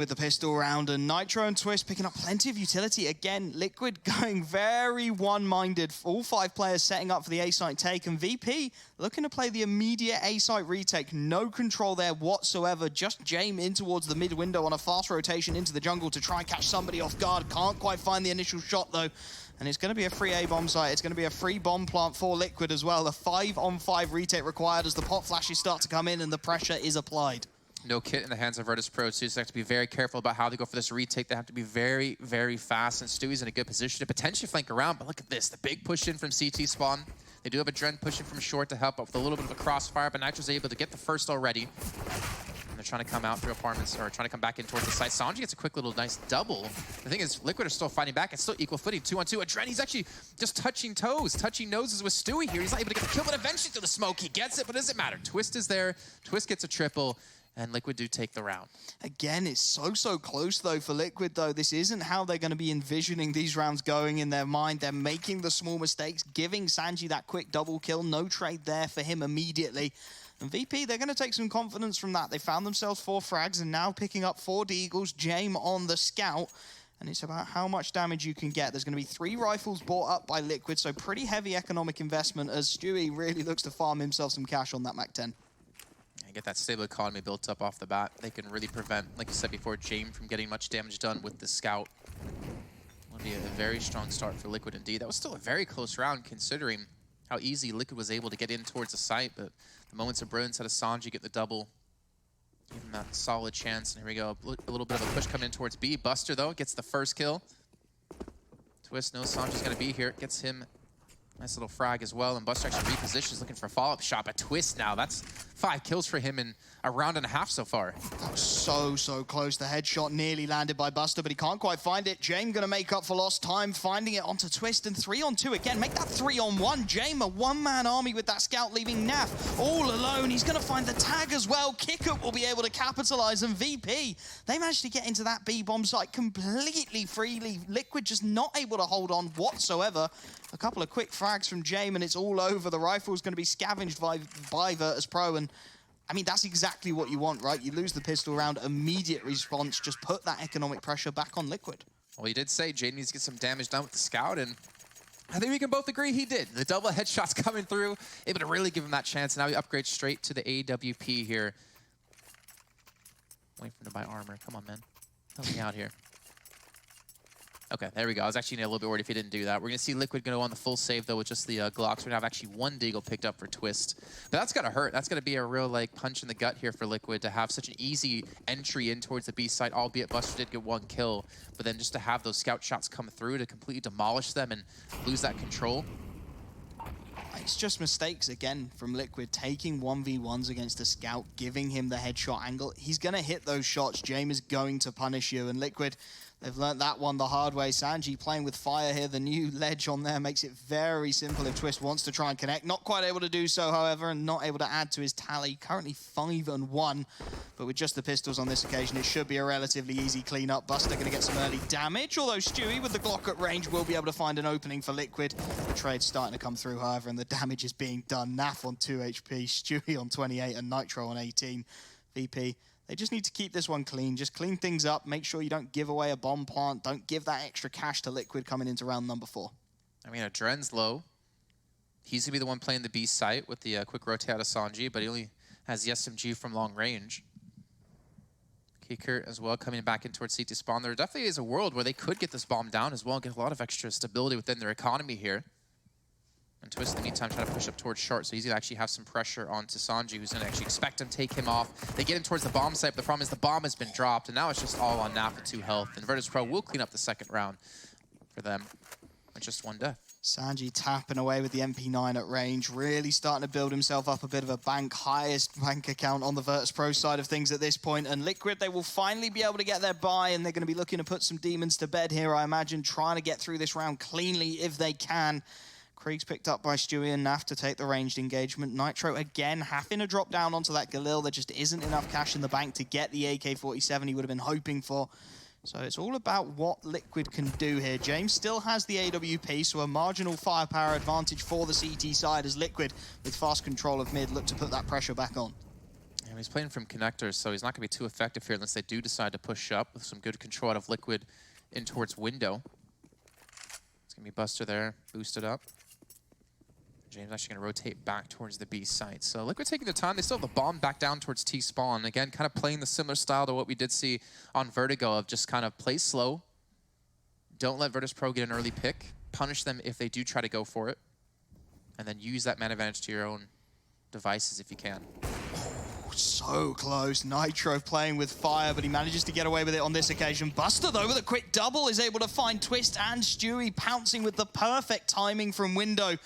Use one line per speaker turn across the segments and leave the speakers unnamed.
with the pistol round, and Nitro and Twist picking up plenty of utility. Again, Liquid going very one-minded. All 5 players setting up for the A-site take, and VP looking to play the immediate A-site retake. No control there whatsoever. Just Jame in towards the mid window on a fast rotation into the jungle to try and catch somebody off guard. Can't quite find the initial shot though. And it's going to be a free A-bomb site. It's going to be a free bomb plant for Liquid as well. A 5-on-5 retake required as the pot flashes start to come in and the pressure is applied.
No kit in the hands of Virtus.pro, too, so they have to be very careful about how they go for this retake. They have to be very, very fast, and Stewie's in a good position to potentially flank around, but look at this. The big push in from CT spawn. They do have a Dren pushing from short to help out with a little bit of a crossfire, but Nitro's able to get the first already. And they're trying to come out through apartments, or trying to come back in towards the site. Sanji gets a quick little nice double. The thing is, Liquid are still fighting back. It's still equal footing, 2-on-2. Dren, he's actually just touching toes, touching noses with Stewie here. He's not able to get the kill, but eventually through the smoke, he gets it, but does it matter? Twist is there. Twist gets a triple. And Liquid do take the round.
Again, it's so close though for Liquid though. This isn't how they're going to be envisioning these rounds going in their mind. They're making the small mistakes, giving Sanji that quick double kill. No trade there for him immediately. And VP, they're going to take some confidence from that. They found themselves 4 frags and now picking up 4 deagles. Jame on the scout. And it's about how much damage you can get. There's going to be 3 rifles bought up by Liquid, so pretty heavy economic investment as Stewie really looks to farm himself some cash on that Mac-10.
And get that stable economy built up off the bat. They can really prevent, like you said before, Jame from getting much damage done with the scout. Will be a very strong start for Liquid indeed. That was still a very close round considering how easy Liquid was able to get in towards the site, but the moments of brilliance out of Sanji get the double. Give him that solid chance, and here we go. A little bit of a push coming in towards B. Buster, though, gets the first kill. Twist knows Sanji's going to be here. Gets him nice little frag as well, and Buster actually repositions, looking for a follow-up shot. But Twist now, that's 5 kills for him in a round and a half so far.
That was so close. The headshot nearly landed by Buster, but he can't quite find it. Jame gonna make up for lost time, finding it onto Twist, and 3-on-2 again. Make that 3-on-1. Jame, a one-man army with that scout, leaving Naf all alone. He's gonna find the tag as well. Kickup will be able to capitalize, and VP, they managed to get into that B-bomb site completely freely. Liquid just not able to hold on whatsoever. A couple of quick frags from Jame, and it's all over. The rifle's going to be scavenged by Virtus.pro, and I mean, that's exactly what you want, right? You lose the pistol round, immediate response, just put that economic pressure back on Liquid.
Well, he did say Jade needs to get some damage done with the scout, and I think we can both agree he did. The double headshots coming through, able to really give him that chance. Now he upgrades straight to the AWP here. Waiting for him to buy armor. Come on, man. Help me out here. Okay, there we go. I was actually a little bit worried if he didn't do that. We're going to see Liquid go on the full save, though, with just the Glocks. We're going to have actually 1 deagle picked up for Twist. But that's got to hurt. That's going to be a real like punch in the gut here for Liquid to have such an easy entry in towards the B site, albeit Buster did get 1 kill. But then just to have those scout shots come through to completely demolish them and lose that control.
It's just mistakes, again, from Liquid, taking 1v1s against a scout, giving him the headshot angle. He's going to hit those shots. Jame is going to punish you, and Liquid, they've learnt that one the hard way. Sanji playing with fire here. The new ledge on there makes it very simple if Twist wants to try and connect. Not quite able to do so, however, and not able to add to his tally. Currently 5-1, but with just the pistols on this occasion, it should be a relatively easy cleanup. Buster going to get some early damage, although Stewie with the Glock at range will be able to find an opening for Liquid. The trade's starting to come through, however, and the damage is being done. Naf on 2 HP, Stewie on 28, and Nitro on 18. VP, they just need to keep this one clean. Just clean things up. Make sure you don't give away a bomb plant. Don't give that extra cash to Liquid coming into round number 4.
I mean, Dren's low. He's going to be the one playing the B site with the quick rotate out of Sanji, but he only has the SMG from long range. Kicker as well coming back in towards CT spawn. There definitely is a world where they could get this bomb down as well and get a lot of extra stability within their economy here. And Twist, in the meantime, trying to push up towards short, so he's going to actually have some pressure onto Sanji, who's going to actually expect him to take him off. They get him towards the bomb site, but the problem is the bomb has been dropped, and now it's just all on Naf with 2 health. And Virtus.pro will clean up the 2nd round for them with just 1 death.
Sanji tapping away with the MP9 at range, really starting to build himself up a bit of a highest bank account on the Virtus.pro side of things at this point. And Liquid, they will finally be able to get their buy, and they're going to be looking to put some demons to bed here, I imagine, trying to get through this round cleanly if they can. Krieg's picked up by Stewie and Naf to take the ranged engagement. Nitro, again, having to drop down onto that Galil. There just isn't enough cash in the bank to get the AK-47 he would have been hoping for. So it's all about what Liquid can do here. James still has the AWP, so a marginal firepower advantage for the CT side as Liquid, with fast control of mid, look to put that pressure back on.
And He's playing from connectors, so he's not going to be too effective here unless they do decide to push up with some good control out of Liquid in towards window. It's going to be Buster there, boosted up. James actually going to rotate back towards the B site. So Liquid taking the time. They still have the bomb back down towards T-spawn. Again, kind of playing the similar style to what we did see on Vertigo of just kind of play slow. Don't let Virtus.pro get an early pick. Punish them if they do try to go for it. And then use that man advantage to your own devices if you can.
Oh, so close. Nitro playing with fire, but he manages to get away with it on this occasion. Buster, though, with a quick double, is able to find Twist and Stewie pouncing with the perfect timing from window.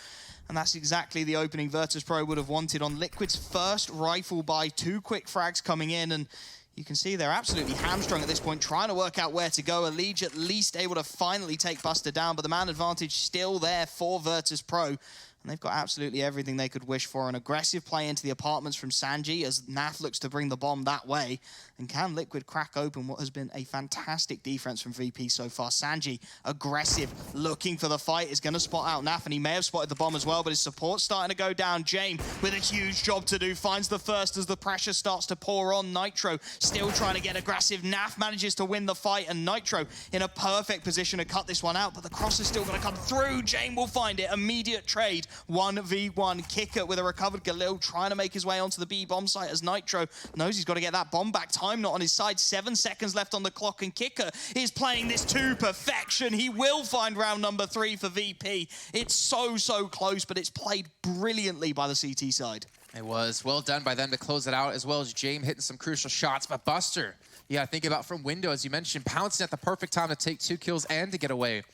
And that's exactly the opening Virtus.pro would have wanted on Liquid's first rifle buy. 2 quick frags coming in, and you can see they're absolutely hamstrung at this point, trying to work out where to go. Elige at least able to finally take Buster down, but the man advantage still there for Virtus.pro. And they've got absolutely everything they could wish for. An aggressive play into the apartments from Sanji as Naf looks to bring the bomb that way. And can Liquid crack open what has been a fantastic defense from VP so far? Sanji, aggressive, looking for the fight, is going to spot out Naf, and he may have spotted the bomb as well, but his support's starting to go down. James, with a huge job to do, finds the first as the pressure starts to pour on. Nitro still trying to get aggressive. Naf manages to win the fight, and Nitro in a perfect position to cut this one out, but the cross is still going to come through. James will find it. Immediate trade. 1v1. Kicker with a recovered Galil trying to make his way onto the B bomb site as Nitro knows he's got to get that bomb back. Time not on his side. 7 seconds left on the clock, and Kicker is playing this to perfection. He will find round number 3 for VP. It's so close, but it's played brilliantly by the CT side.
It was well done by them to close it out, as well as James hitting some crucial shots. But Buster, yeah, think about from window, as you mentioned, pouncing at the perfect time to take 2 kills and to get away.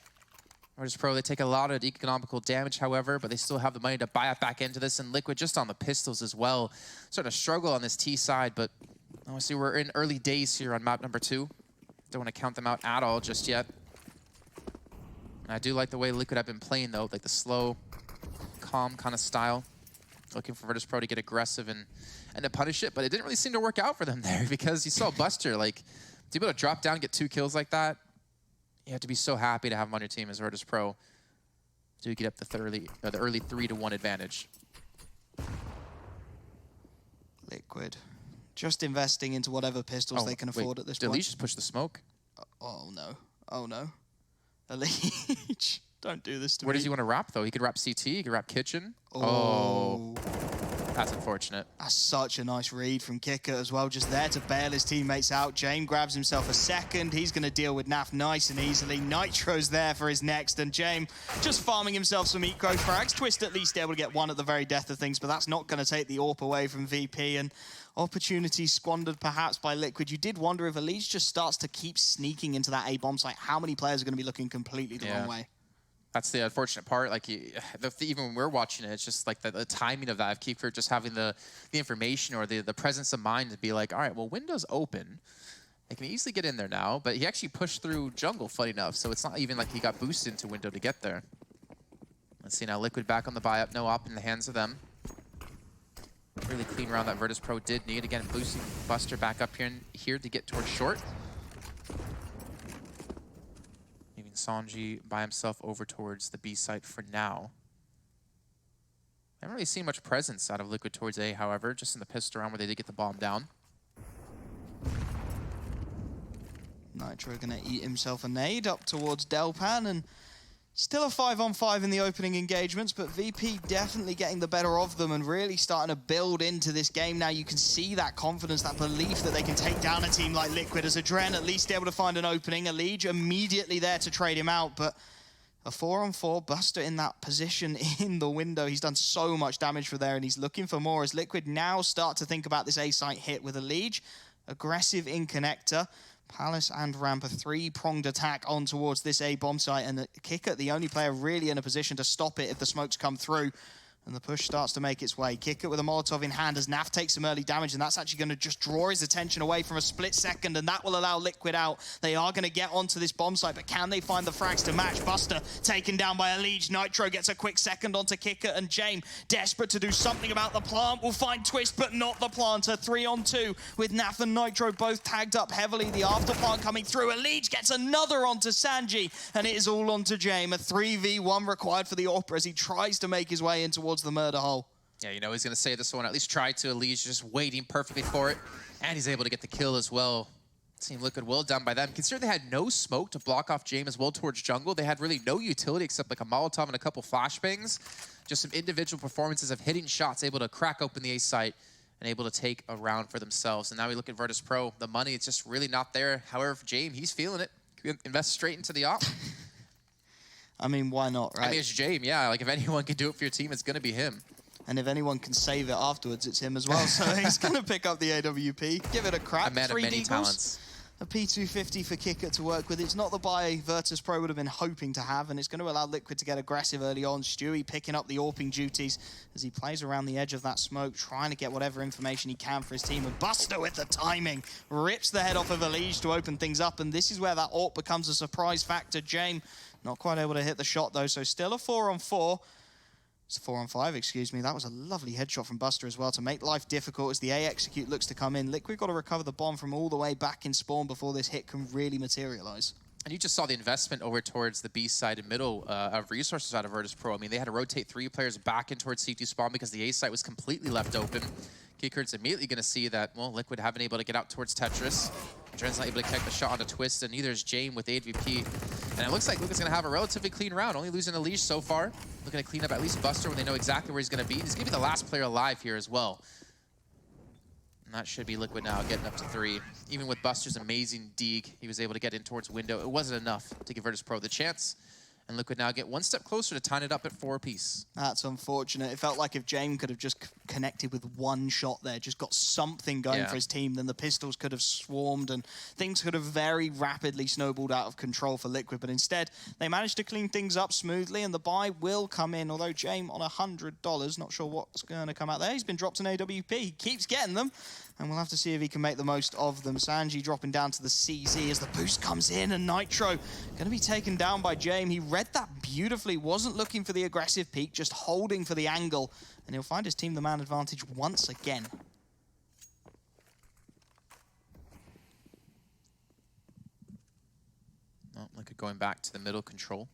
Virtus.pro, they take a lot of economical damage, however, but they still have the money to buy it back into this. And Liquid just on the pistols as well. Sort of struggle on this T side, but obviously we're in early days here on map number 2. Don't want to count them out at all just yet. And I do like the way Liquid have been playing, though, like the slow, calm kind of style. Looking for Virtus.pro to get aggressive and to punish it, but it didn't really seem to work out for them there because you saw Buster, like, to be able to drop down and get 2 kills like that, you have to be so happy to have him on your team as Virtus.pro to get up the early 3-1 advantage.
Liquid just investing into whatever pistols they can afford at this point.
Elige just pushed the smoke.
Oh no. Oh no. Elige, don't do this to me.
Where does he want to wrap, though? He could wrap CT, he could wrap kitchen.
Oh.
That's unfortunate.
That's such a nice read from Kicker as well, just there to bail his teammates out. James grabs himself a second. He's going to deal with Naf nice and easily. Nitro's there for his next, and James just farming himself some eco frags. Twist at least able to get 1 at the very death of things, but that's not going to take the AWP away from VP, and opportunity squandered perhaps by Liquid. You did wonder if Elige just starts to keep sneaking into that A bomb site, how many players are going to be looking completely the wrong way?
That's the unfortunate part. Like, even when we're watching it, it's just like the timing of that, of Kiefer just having the information or the presence of mind to be like, all right, well, window's open. They can easily get in there now, but he actually pushed through jungle, funny enough, so it's not even like he got boosted into window to get there. Let's see now, Liquid back on the buy-up, no op in the hands of them. Really clean round that Virtus.pro did need. Again, boosting Buster back up here to get towards short. Sanji by himself over towards the B site for now. I haven't really seen much presence out of Liquid towards A, however, just in the pistol round where they did get the bomb down.
Nitro gonna eat himself a nade up towards Delpan, and still a 5-on-5 in the opening engagements, but VP definitely getting the better of them and really starting to build into this game now. You can see that confidence, that belief that they can take down a team like Liquid, as Adren at least able to find an opening. Elige immediately there to trade him out, but a 4-on-4, Buster in that position in the window. He's done so much damage for there, and he's looking for more as Liquid now start to think about this A-site hit with Elige. Aggressive in connector. Palace and Ramp, a 3-pronged attack on towards this A bomb site, and the Kicker, the only player really in a position to stop it if the smokes come through. And the push starts to make its way. Kicker with a Molotov in hand as Naf takes some early damage, and that's actually going to just draw his attention away from a split second, and that will allow Liquid out. They are going to get onto this bomb site, but can they find the frags to match? Buster taken down by Elige. Nitro gets a quick second onto Kicker, and James, desperate to do something about the plant, will find Twist, but not the planter. 3-on-2 with Naf and Nitro both tagged up heavily. The after plant coming through. Elige gets another onto Sanji, and it is all onto James. A 3v1 required for the AWP as he tries to make his way in towards the murder hole.
Yeah, you know, he's going to save this one. At least try to. Eli's just waiting perfectly for it. And he's able to get the kill as well. Team Liquid well done by them. Considering they had no smoke to block off James as well towards jungle, they had really no utility except like a Molotov and a couple flashbangs. Just some individual performances of hitting shots, able to crack open the A site and able to take a round for themselves. And now we look at Virtus.pro. The money, it's just really not there. However, for James, he's feeling it. Invest straight into the op.
I mean, why not, right?
I mean, it's James, yeah. Like, if anyone can do it for your team, it's going to be him.
And if anyone can save it afterwards, it's him as well. So he's going to pick up the AWP, give it a crack.
A man of many talents.
A P250 for Kicker to work with. It's not the buy Virtus.pro would have been hoping to have, and it's going to allow Liquid to get aggressive early on. Stewie picking up the AWPing duties as he plays around the edge of that smoke, trying to get whatever information he can for his team. And Buster with the timing rips the head off of Elige to open things up, and this is where that AWP becomes a surprise factor. Jame not quite able to hit the shot, though, so still a 4-on-4. It's a 4-on-5, excuse me. That was a lovely headshot from Buster as well to make life difficult as the A execute looks to come in. Liquid got to recover the bomb from all the way back in spawn before this hit can really materialize.
And you just saw the investment over towards the B side and middle of resources out of Virtus.pro. I mean, they had to rotate 3 players back in towards C2 spawn because the A site was completely left open. Kicker's immediately going to see that, well, Liquid haven't been able to get out towards Tetris. Dren's not able to connect the shot onto Twist, and neither is Jame with AVP. And it looks like Liquid's going to have a relatively clean round, only losing Elige so far. Looking to clean up at least Buster when they know exactly where he's going to be. He's going to be the last player alive here as well. And that should be Liquid now, getting up to 3. Even with Buster's amazing dig, he was able to get in towards window. It wasn't enough to give Virtus.pro the chance. And Liquid now get one step closer to tying it up at 4 apiece.
That's unfortunate. It felt like if Jame could have just connected with one shot there, just got something going for his team, then the pistols could have swarmed and things could have very rapidly snowballed out of control for Liquid. But instead, they managed to clean things up smoothly, and the buy will come in. Although Jame on $100, not sure what's going to come out there. He's been dropped an AWP. He keeps getting them, and we'll have to see if he can make the most of them. Sanji dropping down to the CZ as the boost comes in, and Nitro going to be taken down by Jame. He read that beautifully, wasn't looking for the aggressive peak, just holding for the angle, and he'll find his team the man advantage once again.
Oh, look at going back to the middle control.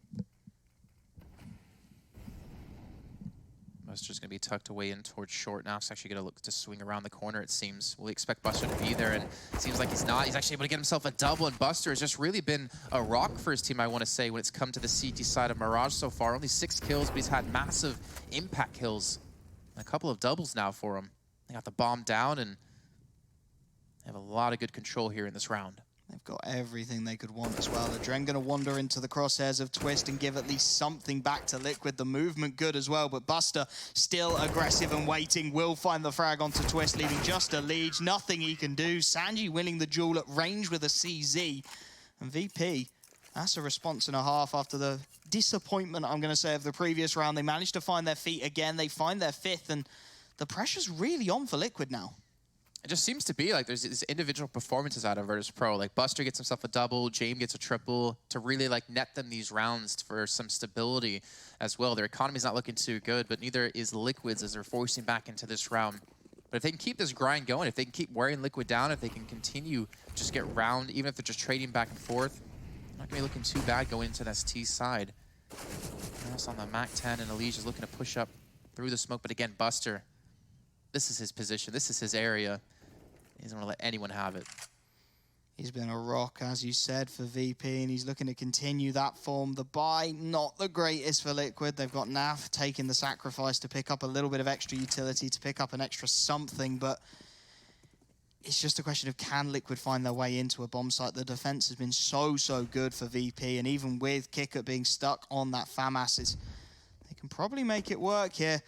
Buster's going to be tucked away in towards short now. He's actually going to look to swing around the corner, it seems. We expect Buster to be there, and it seems like he's not. He's actually able to get himself a double, and Buster has just really been a rock for his team, I want to say, when it's come to the CT side of Mirage so far. Only 6 kills, but he's had massive impact kills. And a couple of doubles now for him. They got the bomb down, and they have a lot of good control here in this round.
They've got everything they could want as well. The Dren going to wander into the crosshairs of Twist and give at least something back to Liquid. The movement good as well, but Buster still aggressive and waiting. Will find the frag onto Twist, leaving just a lead. Nothing he can do. Sanji winning the duel at range with a CZ. And VP, that's a response and a half after the disappointment, I'm going to say, of the previous round. They managed to find their feet again. They find their 5th, and the pressure's really on for Liquid now.
It just seems to be like there's these individual performances out of Virtus.pro. Like Buster gets himself a double, Jame gets a triple to really like net them these rounds for some stability as well. Their economy's not looking too good, but neither is Liquid's as they're forcing back into this round. But if they can keep this grind going, if they can keep wearing Liquid down, if they can continue just get round, even if they're just trading back and forth, not gonna be looking too bad going into this T side. Else on the MAC-10, and Elige is looking to push up through the smoke, but again, Buster, this is his position, this is his area. He doesn't want to let anyone have it.
He's been a rock, as you said, for VP, and he's looking to continue that form. The buy, not the greatest for Liquid. They've got Nav taking the sacrifice to pick up a little bit of extra utility, to pick up an extra something, but it's just a question of can Liquid find their way into a bomb site. The defense has been so good for VP, and even with Kicker being stuck on that FAMAS, they can probably make it work here.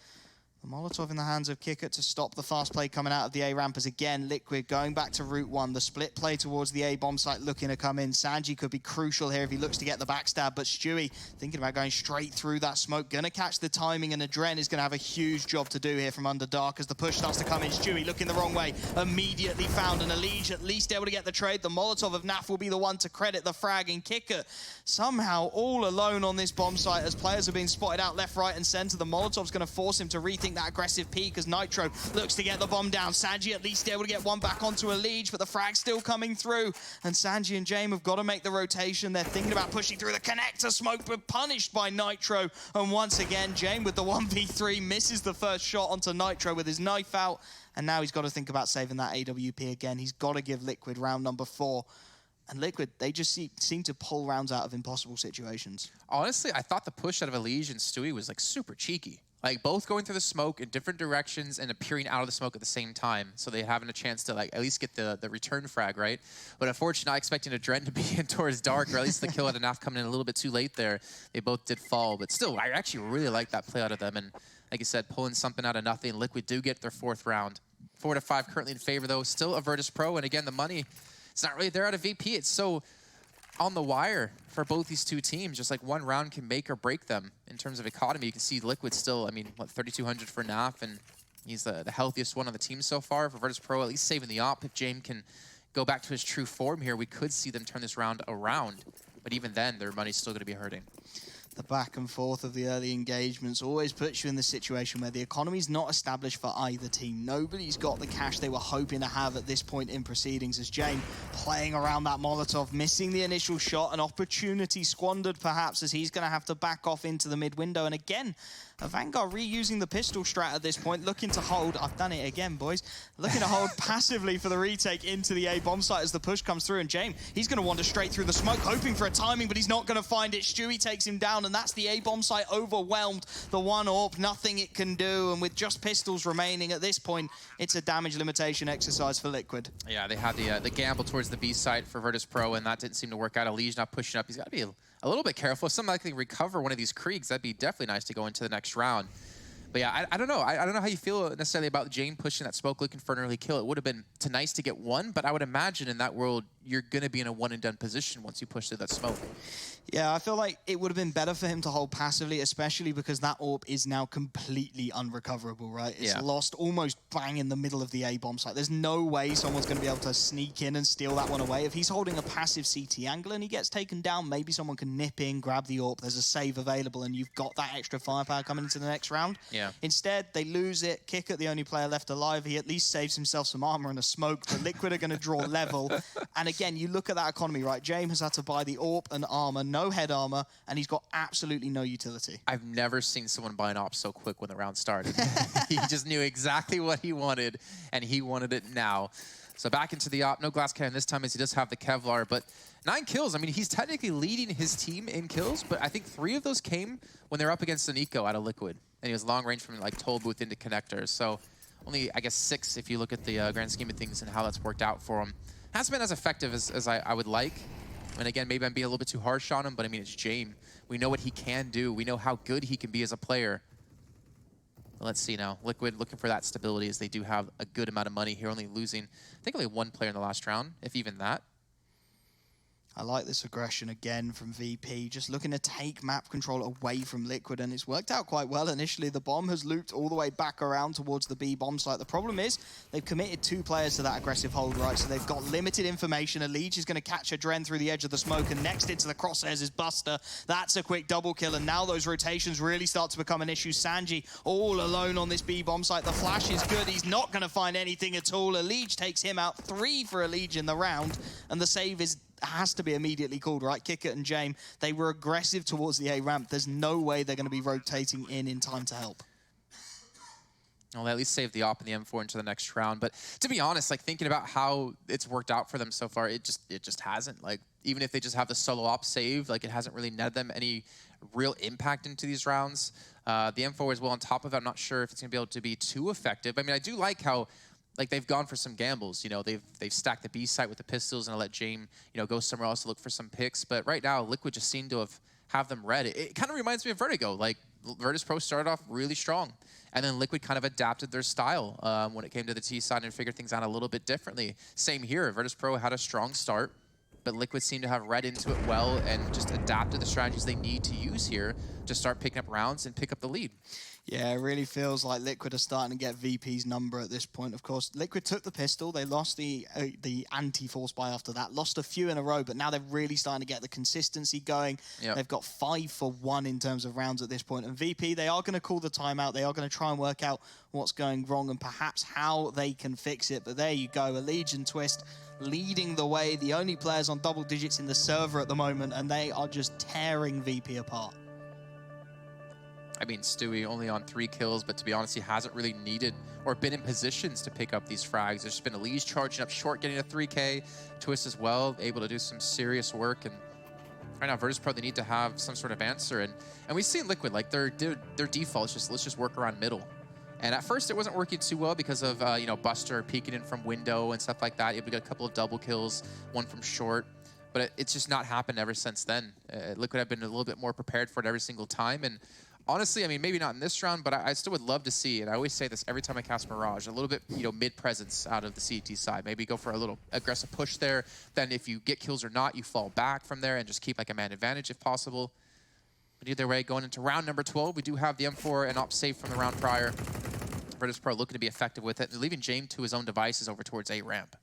The Molotov in the hands of Kicker to stop the fast play coming out of the A ramp as again Liquid going back to Route 1. The split play towards the A bomb site looking to come in. Sanji could be crucial here if he looks to get the backstab, but Stewie thinking about going straight through that smoke. Gonna catch the timing, and Adren is gonna have a huge job to do here from under dark as the push starts to come in. Stewie looking the wrong way, immediately found, and Elige at least able to get the trade. The Molotov of Naf will be the one to credit the frag, and Kicker somehow all alone on this bomb site as players are being spotted out left, right, and center. The Molotov's gonna force him to rethink planting that aggressive peek as Nitro looks to get the bomb down. Sanji at least able to get one back onto a Liege, but the frag's still coming through. And Sanji and James have got to make the rotation. They're thinking about pushing through the connector smoke, but punished by Nitro. And once again, James with the 1v3 misses the first shot onto Nitro with his knife out. And now he's got to think about saving that AWP again. He's got to give Liquid round number 4. And Liquid, they just seem to pull rounds out of impossible situations.
Honestly, I thought the push out of Elige and Stewie was like super cheeky. Like both going through the smoke in different directions and appearing out of the smoke at the same time. So they having a chance to like at least get the return frag, right? But unfortunately, not expecting a Dren to be in towards dark, or at least the kill at enough coming in a little bit too late there. They both did fall, but still, I actually really like that play out of them. And like I said, pulling something out of nothing. Liquid do get their 4th round. 4-5 currently in favor though. Still a Virtus.pro, and again, the money, it's not really there out of VP. It's so on the wire for both these two teams. Just like one round can make or break them in terms of economy. You can see Liquid still, I mean, what, 3,200 for Naf, and he's the healthiest one on the team so far. For Virtus.pro, at least saving the op. If James can go back to his true form here, we could see them turn this round around. But even then, their money's still going to be hurting.
The back and forth of the early engagements always puts you in the situation where the economy's not established for either team. Nobody's got the cash they were hoping to have at this point in proceedings, as Jane playing around that Molotov, missing the initial shot, an opportunity squandered perhaps, as he's going to have to back off into the mid window. And again, a Vanguard reusing the pistol strat at this point, looking to hold, I've done it again, boys, looking to hold passively for the retake into the A bomb site as the push comes through. And James, he's going to wander straight through the smoke, hoping for a timing, but he's not going to find it. Stewie takes him down, and that's the A bomb site overwhelmed. The one AWP, nothing it can do, and with just pistols remaining at this point, it's a damage limitation exercise for Liquid.
Yeah, they had the gamble towards the B site for Virtus.pro, and that didn't seem to work out. Elige not pushing up. He's got to be a little bit careful. If somebody can recover one of these Kriegs, that'd be definitely nice to go into the next round. But yeah, I don't know. I don't know how you feel necessarily about Jane pushing that smoke, looking for an early kill. It would have been nice to get one, but I would imagine in that world, you're going to be in a one-and-done position once you push through that smoke.
Yeah, I feel like it would have been better for him to hold passively, especially because that AWP is now completely unrecoverable, right? It's lost almost bang in the middle of the A-bomb site. There's no way someone's going to be able to sneak in and steal that one away. If he's holding a passive CT angle and he gets taken down, maybe someone can nip in, grab the AWP, there's a save available, and you've got that extra firepower coming into the next round.
Yeah.
Instead, they lose it. Kick at the only player left alive. He at least saves himself some armor and a smoke, but Liquid are going to draw level. And again, you look at that economy, right? James has had to buy the AWP and armor, no head armor, and he's got absolutely no utility.
I've never seen someone buy an op so quick when the round started. He just knew exactly what he wanted, and he wanted it now. So back into the op. No glass cannon this time, as he does have the Kevlar, but 9 kills. I mean, he's technically leading his team in kills, but I think 3 of those came when they're up against an Eco out of Liquid. And he was long range from like toll booth into connectors. So only, I guess, 6 if you look at the grand scheme of things and how that's worked out for him. Hasn't been as effective as I would like. And again, maybe I'm being a little bit too harsh on him, but I mean, it's James. We know what he can do. We know how good he can be as a player. But let's see now. Liquid looking for that stability, as they do have a good amount of money here, only losing, I think, only 1 player in the last round, if even that.
I like this aggression again from VP, just looking to take map control away from Liquid, and it's worked out quite well initially. The bomb has looped all the way back around towards the B bomb site. The problem is they've committed 2 players to that aggressive hold, right? So they've got limited information. Elige is going to catch a Dren through the edge of the smoke, and next into the crosshairs is Buster. That's a quick double kill, and now those rotations really start to become an issue. Sanji all alone on this B bomb site. The flash is good. He's not going to find anything at all. Elige takes him out. 3 for Elige in the round, and the save has to be immediately called, right? Kickert and James, they were aggressive towards the A ramp. There's no way they're going to be rotating in time to help.
Well, they at least saved the op and the M4 into the next round. But to be honest, like thinking about how it's worked out for them so far, it just hasn't. Like even if they just have the solo op saved, like it hasn't really netted them any real impact into these rounds. The M4 is well on top of it. I'm not sure if it's going to be able to be too effective. I mean, I do like how like they've gone for some gambles, you know, they've stacked the B site with the pistols and let James, you know, go somewhere else to look for some picks. But right now, Liquid just seem to have them read. It kind of reminds me of Vertigo. Like Virtus.pro started off really strong, and then Liquid kind of adapted their style when it came to the T side and figured things out a little bit differently. Same here, Virtus.pro had a strong start, but Liquid seemed to have read into it well and just adapted the strategies they need to use here to start picking up rounds and pick up the lead.
Yeah, it really feels like Liquid are starting to get VP's number at this point. Of course, Liquid took the pistol. They lost the anti-force buy after that. Lost a few in a row, but now they're really starting to get the consistency going.
Yep.
They've got 5 for 1 in terms of rounds at this point. And VP, they are going to call the timeout. They are going to try and work out what's going wrong and perhaps how they can fix it. But there you go, a Legion Twist leading the way. The only players on double digits in the server at the moment, and they are just tearing VP apart.
I mean, Stewie only on 3 kills, but to be honest, he hasn't really needed or been in positions to pick up these frags. There's just been Elise charging up short, getting a 3K. Twist as well, able to do some serious work. And right now, Virtus.pro, they need to have some sort of answer. And we've seen Liquid, like their default is just, let's just work around middle. And at first, it wasn't working too well because of, you know, Buster peeking in from window and stuff like that. We got a couple of double kills, one from short. But it's just not happened ever since then. Liquid have been a little bit more prepared for it every single time. And honestly, I mean, maybe not in this round, but I still would love to see, and I always say this every time I cast Mirage, a little bit, you know, mid-presence out of the CT side. Maybe go for a little aggressive push there. Then if you get kills or not, you fall back from there and just keep like a man advantage if possible. But either way, going into round number 12, we do have the M4 and op safe from the round prior. Virtus.pro looking to be effective with it. They're leaving James to his own devices over towards A ramp.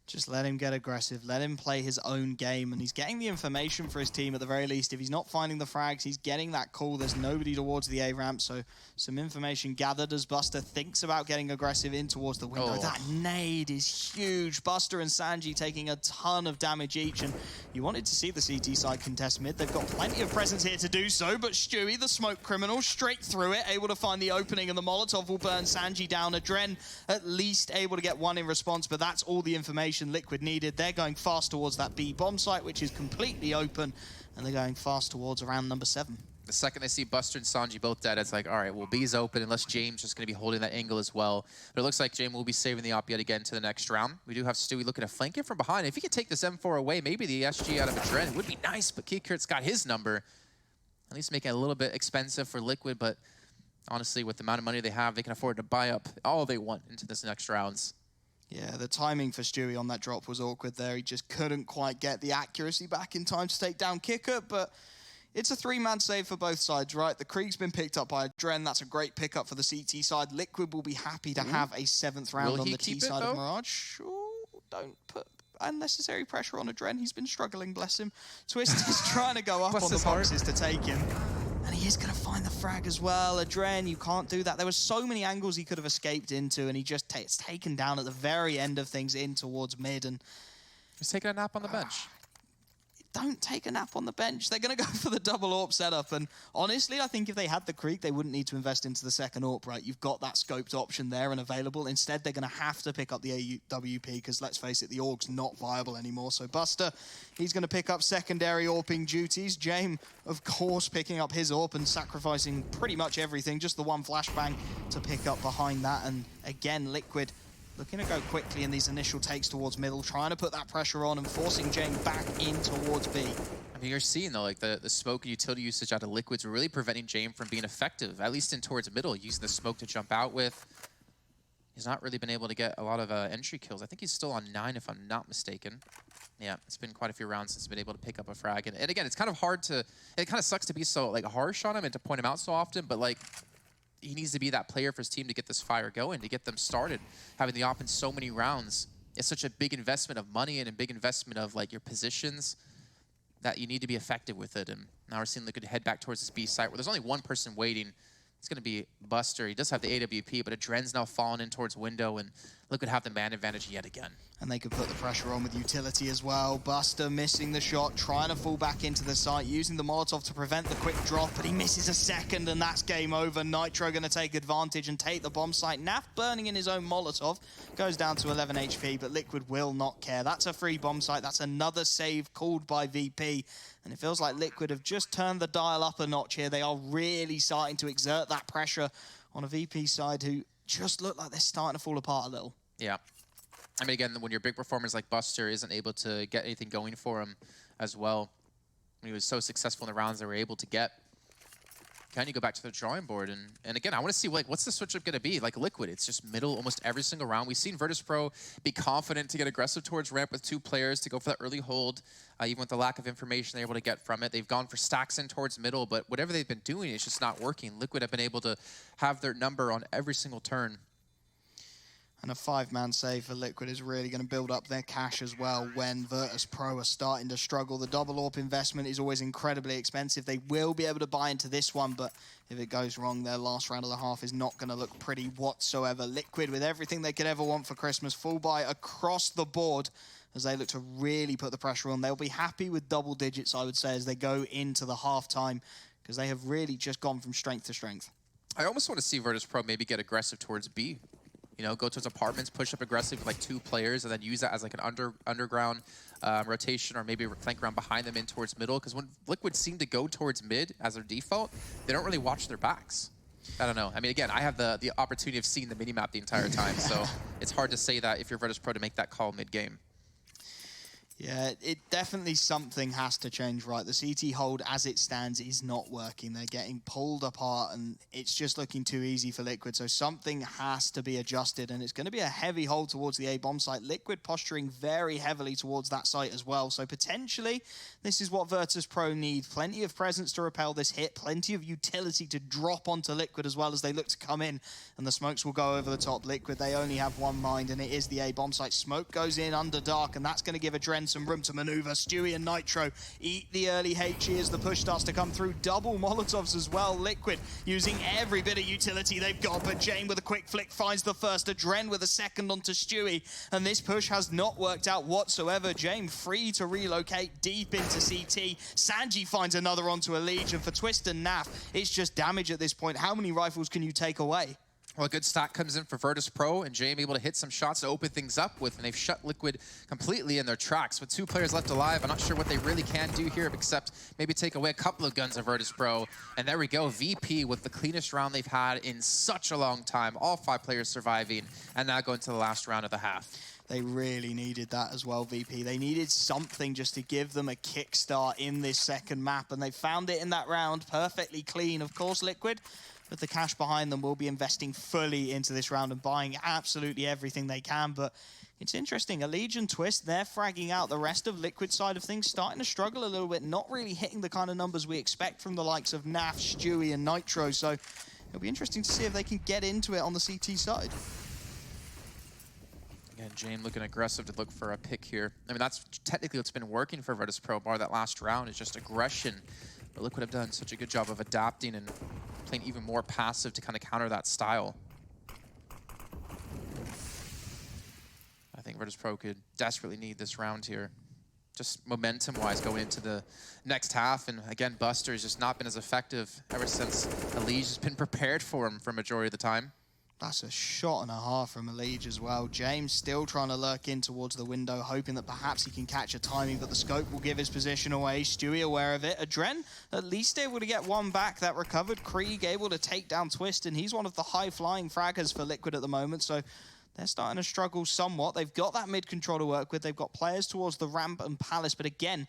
Just let him get aggressive, let him play his own game, and he's getting the information for his team at the very least. If he's not finding the frags, he's getting that call. There's nobody towards the A-ramp, so some information gathered as Buster thinks about getting aggressive in towards the window.
Oh.
That nade is huge. Buster and Sanji taking a ton of damage each, and you wanted to see the CT side contest mid. They've got plenty of presence here to do so, but Stewie, the smoke criminal, straight through it, able to find the opening, and the Molotov will burn Sanji down. Adren at least able to get one in response, but that's all the information Liquid needed. They're going fast towards that B bomb site, which is completely open, and they're going fast towards round number 7.
The second they see Buster and Sanji both dead, it's like, all right, well, B's open unless James just going to be holding that angle as well. But it looks like James will be saving the op yet again to the next round. We do have Stewie looking to flank it from behind. If he could take this M4 away, maybe the SG out of Adren would be nice, but Kikurt's got his number. At least making it a little bit expensive for Liquid, but honestly, with the amount of money they have, they can afford to buy up all they want into this next rounds.
Yeah, the timing for Stewie on that drop was awkward there. He just couldn't quite get the accuracy back in time to take down Kickert, but it's a 3-man save for both sides, right? The Krieg's been picked up by Adren. That's a great pickup for the CT side. Liquid will be happy to have a 7th round on the T side of Mirage. Don't put unnecessary pressure on Adren. He's been struggling, bless him. Twist is trying to go up on the boxes to take him. And he is going to find the frag as well. Adren, you can't do that. There were so many angles he could have escaped into, and he just it's taken down at the very end of things in towards mid. And
he's taking a nap on the bench.
Don't take a nap on the bench. They're going to go for the double AWP setup. And honestly, I think if they had the Krieg, they wouldn't need to invest into the second AWP, right? You've got that scoped option there and available. Instead, they're going to have to pick up the AWP because, let's face it, the AUG's not viable anymore. So Buster, he's going to pick up secondary AWPing duties. James, of course, picking up his AWP and sacrificing pretty much everything. Just the one flashbang to pick up behind that. And again, Liquid looking to go quickly in these initial takes towards middle, trying to put that pressure on and forcing James back in towards B.
I mean, you're seeing, though, like the smoke and utility usage out of Liquid's really preventing James from being effective, at least in towards middle, using the smoke to jump out with. He's not really been able to get a lot of entry kills. I think he's still on 9, if I'm not mistaken. Yeah, it's been quite a few rounds since he's been able to pick up a frag. And again, it's kind of hard to, it kind of sucks to be so like harsh on him and to point him out so often, but like, he needs to be that player for his team to get this fire going, to get them started. Having the op in so many rounds is such a big investment of money and a big investment of like your positions that you need to be effective with it. And now we're seeing Liquid head back towards this B site where there's only one person waiting. It's going to be Buster. He does have the AWP, but Adren's now falling in towards window, and Liquid have the man advantage yet again.
And they could put the pressure on with utility as well. Buster missing the shot, trying to fall back into the site, using the Molotov to prevent the quick drop, but he misses a second, and that's game over. Nitro going to take advantage and take the bomb site. Naf burning in his own Molotov, goes down to 11 HP, but Liquid will not care. That's a free bomb site. That's another save called by VP. And it feels like Liquid have just turned the dial up a notch here. They are really starting to exert that pressure on a VP side who just look like they're starting to fall apart a little.
Yeah. I mean, again, when your big performers like Buster isn't able to get anything going for him as well, when he was so successful in the rounds they were able to get, Can you go back to the drawing board? And again, I want to see like what's the switch up going to be? Like Liquid, it's just middle almost every single round. We've seen Virtus.pro be confident to get aggressive towards ramp with 2 players to go for that early hold, even with the lack of information they're able to get from it. They've gone for stacks in towards middle, but whatever they've been doing, it's just not working. Liquid have been able to have their number on every single turn.
And a 5-man save for Liquid is really going to build up their cash as well when Virtus.pro are starting to struggle. The double AWP investment is always incredibly expensive. They will be able to buy into this one, but if it goes wrong, their last round of the half is not going to look pretty whatsoever. Liquid, with everything they could ever want for Christmas, full buy across the board as they look to really put the pressure on. They'll be happy with double digits, I would say, as they go into the halftime, because they have really just gone from strength to strength.
I almost want to see Virtus.pro maybe get aggressive towards B. You know, go towards apartments, push up aggressive with like 2 players, and then use that as like an underground rotation, or maybe flank around behind them in towards middle. Because when Liquid seem to go towards mid as their default, they don't really watch their backs. I don't know. I mean, again, I have the opportunity of seeing the minimap the entire time, so it's hard to say that if you're Virtus.pro to make that call mid-game.
Yeah, it definitely something has to change, right? The CT hold as it stands is not working. They're getting pulled apart and it's just looking too easy for Liquid. So something has to be adjusted and it's going to be a heavy hold towards the A bomb site. Liquid posturing very heavily towards that site as well. So potentially this is what Virtus.pro need. Plenty of presence to repel this hit, plenty of utility to drop onto Liquid as well as they look to come in, and the smokes will go over the top. Liquid, they only have one mind and it is the A bomb site. Smoke goes in under dark and that's going to give Adren some room to maneuver. Stewie and Nitro eat the early HE as the push starts to come through. Double Molotovs as well. Liquid using every bit of utility they've got, but Jane with a quick flick finds the first. Adren with a second onto Stewie, and this push has not worked out whatsoever. Jane free to relocate deep into CT. Sanji finds another onto a Legion. For Twist and Naf, it's just damage at this point. How many rifles can you take away?
Well, a good stack comes in for Virtus.pro, and JM able to hit some shots to open things up with, and they've shut Liquid completely in their tracks. With 2 players left alive, I'm not sure what they really can do here except maybe take away a couple of guns of Virtus.pro. And there we go, VP with the cleanest round they've had in such a long time. All 5 players surviving, and now going to the last round of the half.
They really needed that as well, VP. They needed something just to give them a kickstart in this second map, and they found it in that round, perfectly clean. Of course, Liquid, with the cash behind them, will be investing fully into this round and buying absolutely everything they can. But it's interesting, a Legion Twist, they're fragging out. The rest of Liquid side of things starting to struggle a little bit, not really hitting the kind of numbers we expect from the likes of Naf, Stewie, and Nitro. So it'll be interesting to see if they can get into it on the CT side.
Again, Jane looking aggressive to look for a pick here. I mean, that's technically what's been working for Virtus.pro, bar that last round, is just aggression. But Liquid have done such a good job of adapting and playing even more passive to kind of counter that style. I think Virtus.pro could desperately need this round here. Just momentum-wise going into the next half. And again, Buster has just not been as effective ever since Elige has been prepared for him for a majority of the time.
That's a shot and a half from Elige as well. James still trying to lurk in towards the window, hoping that perhaps he can catch a timing, but the scope will give his position away. Stewie aware of it. Adren at least able to get one back. That recovered. Krieg able to take down Twist, and he's one of the high-flying fraggers for Liquid at the moment, so they're starting to struggle somewhat. They've got that mid control to work with. They've got players towards the ramp and Palace, but again,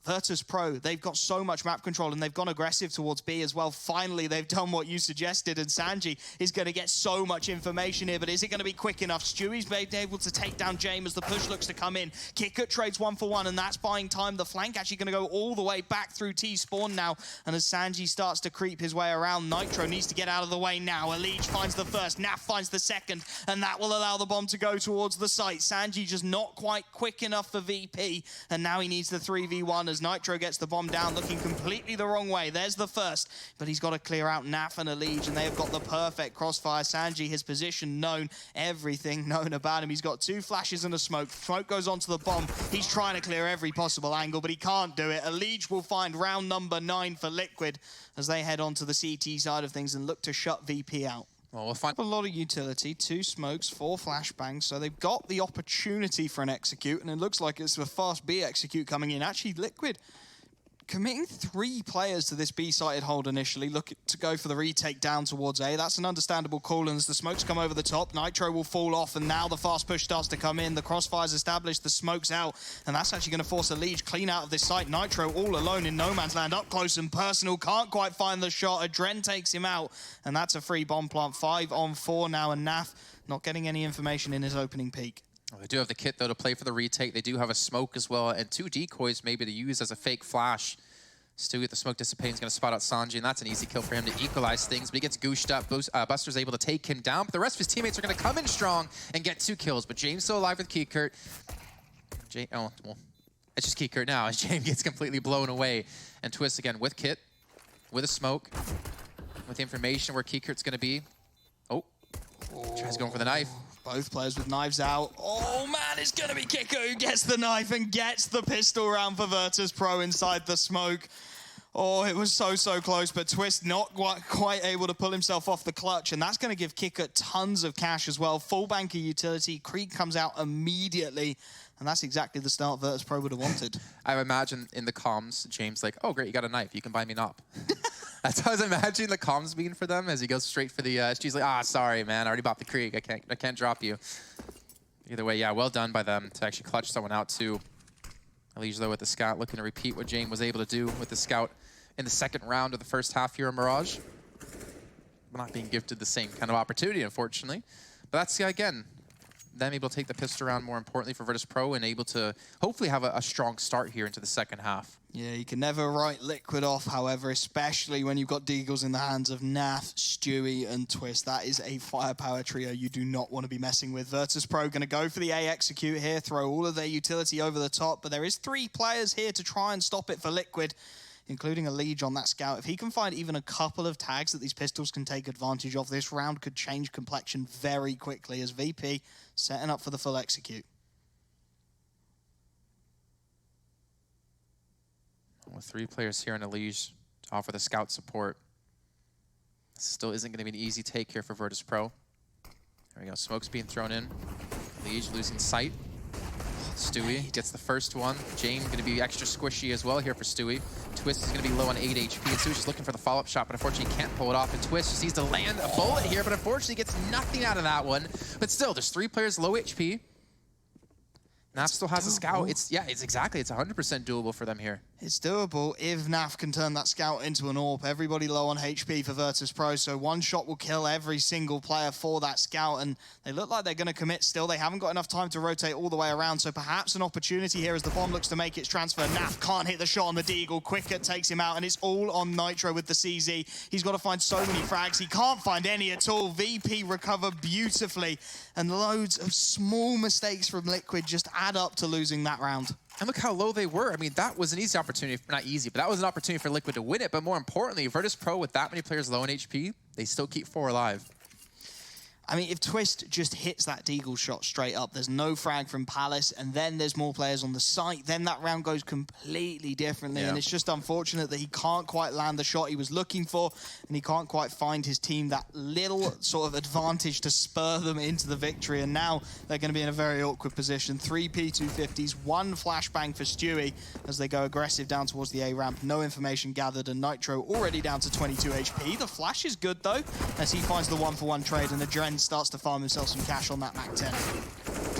Virtus.pro, they've got so much map control and they've gone aggressive towards B as well. Finally, they've done what you suggested, and Sanji is going to get so much information here, but is it going to be quick enough? Stewie's been able to take down James as the push looks to come in. Kickert trades 1-for-1, and that's buying time. The flank actually going to go all the way back through T-spawn now, and as Sanji starts to creep his way around, Nitro needs to get out of the way now. Elige finds the first, Naf finds the second, and that will allow the bomb to go towards the site. Sanji just not quite quick enough for VP, and now he needs the 3v1 as Nitro gets the bomb down, looking completely the wrong way. There's the first, but he's got to clear out Naf and Elige, and they have got the perfect crossfire. Sanji, his position known, everything known about him. He's got 2 flashes and a smoke. Smoke goes onto the bomb. He's trying to clear every possible angle, but he can't do it. Elige will find round number 9 for Liquid as they head on to the CT side of things and look to shut VP out.
Well, we'll find
a lot of utility, 2 smokes, 4 flashbangs, so they've got the opportunity for an execute, and it looks like it's a fast B execute coming in. Actually, Liquid committing 3 players to this B-sided hold initially, look to go for the retake down towards A. That's an understandable call, and as the smokes come over the top, Nitro will fall off, and now the fast push starts to come in. The crossfire's established, the smoke's out, and that's actually going to force a Liege clean out of this site. Nitro all alone in no man's land, up close and personal, can't quite find the shot. Adren takes him out, and that's a free bomb plant. 5 on 4 now, and Naf not getting any information in his opening peak.
Well, they do have the kit, though, to play for the retake. They do have a smoke as well, and 2 decoys maybe to use as a fake flash. Stewie with the smoke dissipating is going to spot out Sanji, and that's an easy kill for him to equalize things, but he gets gooshed up. Buster's able to take him down, but the rest of his teammates are going to come in strong and get 2 kills, but James still alive with Keykert. Oh, well, it's just Keykert now, as James gets completely blown away. And Twist again with Kit, with a smoke, with the information where Keykert's going to be. Oh, tries going for the knife.
Both players with knives out. Oh man, it's gonna be Kiko who gets the knife and gets the pistol round for Virtus.pro inside the smoke. Oh, it was so close, but Twist not quite able to pull himself off the clutch, and that's gonna give Kiko tons of cash as well. Full banker utility, Krieg comes out immediately, and that's exactly the start Virtus.pro would have wanted.
I imagine in the comms, James like, oh great, you got a knife, you can buy me an op. That's how I was imagining the comms being for them as he goes straight for the SG's like, sorry, man, I already bought the Krieg. I can't drop you. Either way, yeah, well done by them to actually clutch someone out too. Liege, though, with the scout, looking to repeat what James was able to do with the scout in the second round of the first half here in Mirage. But not being gifted the same kind of opportunity, unfortunately. But that's, again, them able to take the pistol round more importantly for Virtus.pro and able to hopefully have a strong start here into the second half.
Yeah, you can never write Liquid off, however, especially when you've got Deagles in the hands of Nath, Stewie, and Twist. That is a firepower trio you do not want to be messing with. Virtus.pro going to go for the A execute here, throw all of their utility over the top, but there is 3 players here to try and stop it for Liquid, including a Liege on that scout. If he can find even a couple of tags that these pistols can take advantage of, this round could change complexion very quickly as VP setting up for the full execute.
With 3 players here in the Liege to offer the scout support. This still isn't going to be an easy take here for Virtus.pro. There we go, smoke's being thrown in. Liege losing sight. Stewie gets the first one. James going to be extra squishy as well here for Stewie. Twist is going to be low on 8 HP, and Stewie's just looking for the follow-up shot, but unfortunately can't pull it off, and Twist just needs to land a bullet here, but unfortunately gets nothing out of that one. But still, there's 3 players low HP. Naf still has a scout. It's 100% doable for them here.
It's doable if Naf can turn that scout into an AWP. Everybody low on HP for Virtus.pro, so one shot will kill every single player for that scout, and they look like they're going to commit still. They haven't got enough time to rotate all the way around, so perhaps an opportunity here as the bomb looks to make its transfer. Naf can't hit the shot on the Deagle. Quicker takes him out, and it's all on Nitro with the CZ. He's got to find so many frags. He can't find any at all. VP recover beautifully, and loads of small mistakes from Liquid just add up to losing that round.
And look how low they were. I mean, that was an easy opportunity. Not easy, but that was an opportunity for Liquid to win it. But more importantly, Virtus.pro with that many players low in HP, they still keep 4 alive.
I mean, if Twist just hits that Deagle shot straight up, there's no frag from Palace, and then there's more players on the site, then that round goes completely differently, and it's just unfortunate that he can't quite land the shot he was looking for, and he can't quite find his team that little sort of advantage to spur them into the victory, and now they're going to be in a very awkward position. 3 P250s, 1 flashbang for Stewie as they go aggressive down towards the A ramp. No information gathered, and Nitro already down to 22 HP. The flash is good, though, as he finds the 1-for-1 trade, and Adren starts to farm himself some cash on that Mac 10.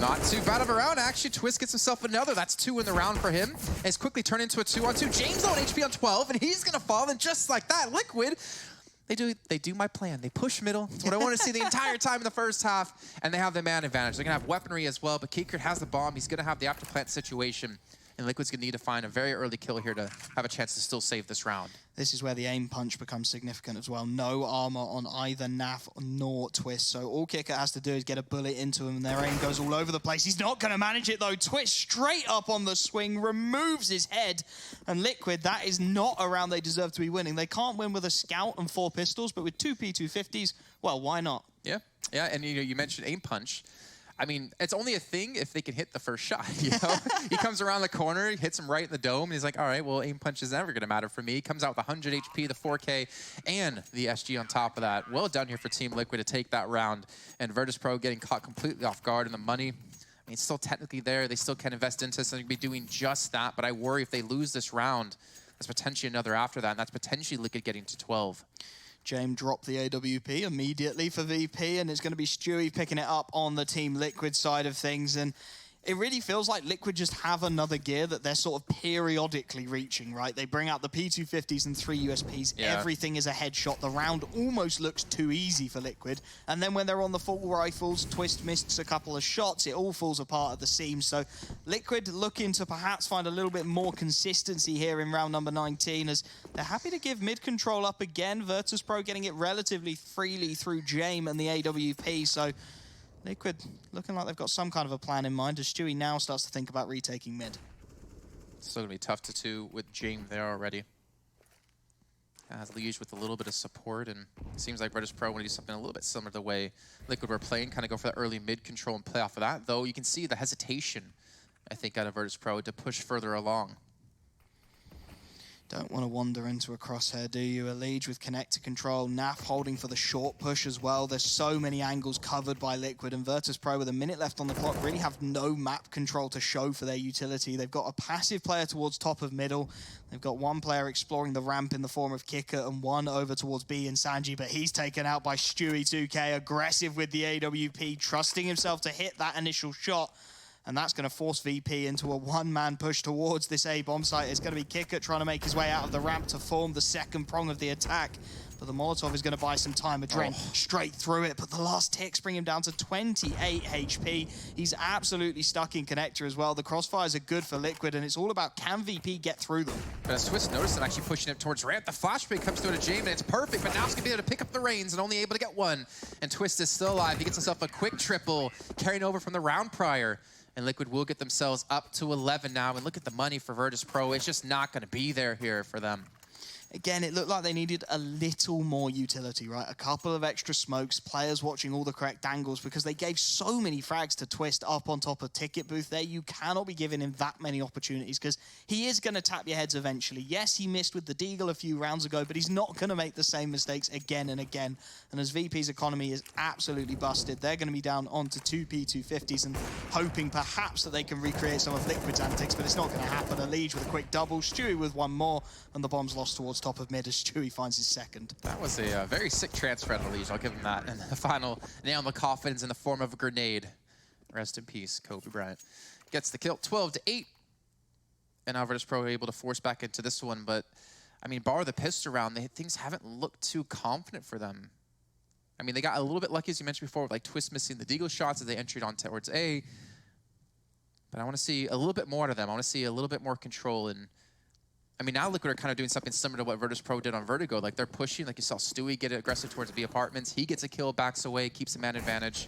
Not too bad of a round, actually. Twist gets himself another. That's 2 in the round for him. It's quickly turned into a 2-on-2. James on HP on 12, and he's going to fall, and just like that, Liquid, they do my plan. They push middle. It's what I want to see the entire time in the first half, and they have the man advantage. They're going to have weaponry as well, but Keykert has the bomb. He's going to have the after plant situation, and Liquid's going to need to find a very early kill here to have a chance to still save this round.
This is where the aim punch becomes significant as well. No armor on either Naf nor Twist, so all Kicker has to do is get a bullet into him, and their aim goes all over the place. He's not going to manage it, though. Twist straight up on the swing, removes his head, and Liquid, that is not a round they deserve to be winning. They can't win with a scout and 4 pistols, but with 2 P250s, well, why not?
Yeah, and you mentioned aim punch. I mean, it's only a thing if they can hit the first shot, you know? He comes around the corner, he hits him right in the dome, and he's like, all right, well, aim punch is never going to matter for me. He comes out with 100 HP, the 4K, and the SG on top of that. Well done here for Team Liquid to take that round. And Virtus.pro getting caught completely off guard in the money. I mean, it's still technically there. They still can invest into this, and they're going to be doing just that. But I worry if they lose this round, There's potentially another after that, and that's potentially Liquid getting to 12.
James dropped the AWP immediately for VP, and it's going to be Stewie picking it up on the Team Liquid side of things. And it really feels like Liquid just have another gear that they're sort of periodically reaching, right? They bring out the P250s and 3 USPs. Yeah. Everything is a headshot. The round almost looks too easy for Liquid. And then when they're on the full rifles, Twist missed a couple of shots. It all falls apart at the seams. So Liquid looking to perhaps find a little bit more consistency here in round number 19, as they're happy to give mid control up again. Virtus.pro getting it relatively freely through Jame and the AWP. So Liquid looking like they've got some kind of a plan in mind as Stewie now starts to think about retaking mid.
Still going to be tough to do with Jame there already. Has Liege with a little bit of support, and it seems like Virtus.pro want to do something a little bit similar to the way Liquid were playing, kind of go for the early mid control and play off of that, though you can see the hesitation, I think, out of Virtus.pro to push further along.
Don't want to wander into a crosshair, do you? Liege with connector control, Naf holding for the short push as well. There's so many angles covered by Liquid, and Virtus.pro with a minute left on the clock really have no map control to show for their utility. They've got a passive player towards top of middle. They've got one player exploring the ramp in the form of Kicker and one over towards B and Sanji, but he's taken out by Stewie 2K, aggressive with the AWP, trusting himself to hit that initial shot. And that's going to force VP into a one-man push towards this A-bomb site. It's going to be Kicker trying to make his way out of the ramp to form the second prong of the attack. But the Molotov is going to buy some time. Adren straight through it, but the last ticks bring him down to 28 HP. He's absolutely stuck in connector as well. The crossfires are good for Liquid, and it's all about can VP get through them.
But as Twist noticed and actually pushing him towards ramp, the flashbang comes through to Jame, and it's perfect, but now he's going to be able to pick up the reins and only able to get one. And Twist is still alive. He gets himself a quick triple, carrying over from the round prior. And Liquid will get themselves up to 11 now. And look at the money for Virtus.pro. It's just not going to be there here for them.
Again, it looked like they needed a little more utility, right? A couple of extra smokes, players watching all the correct angles, because they gave so many frags to Twist up on top of Ticket Booth there. You cannot be giving him that many opportunities because he is going to tap your heads eventually. Yes, he missed with the Deagle a few rounds ago, but he's not going to make the same mistakes again and again. And as VP's economy is absolutely busted, they're going to be down onto 2 P250s and hoping perhaps that they can recreate some of Liquid's antics, but it's not going to happen. Liege with a quick double, Stewie with one more, and the bomb's lost towards top of mid as Stewie finds his second.
That was a very sick transfer out of Liege, I'll give him that. And the final nail in the coffin is in the form of a grenade. Rest in peace, Kobe Bryant. Gets the kill, 12-8. And now Virtus.pro are able to force back into this one, but I mean, bar the pistol round, things haven't looked too confident for them. I mean, they got a little bit lucky, as you mentioned before, with like Twist missing the Deagle shots as they entered on towards A. But I want to see a little bit more out of them. I want to see a little bit more control. And I mean, now Liquid are kind of doing something similar to what Virtus.pro did on Vertigo. Like, they're pushing, like you saw Stewie get aggressive towards B apartments. He gets a kill, backs away, keeps a man advantage.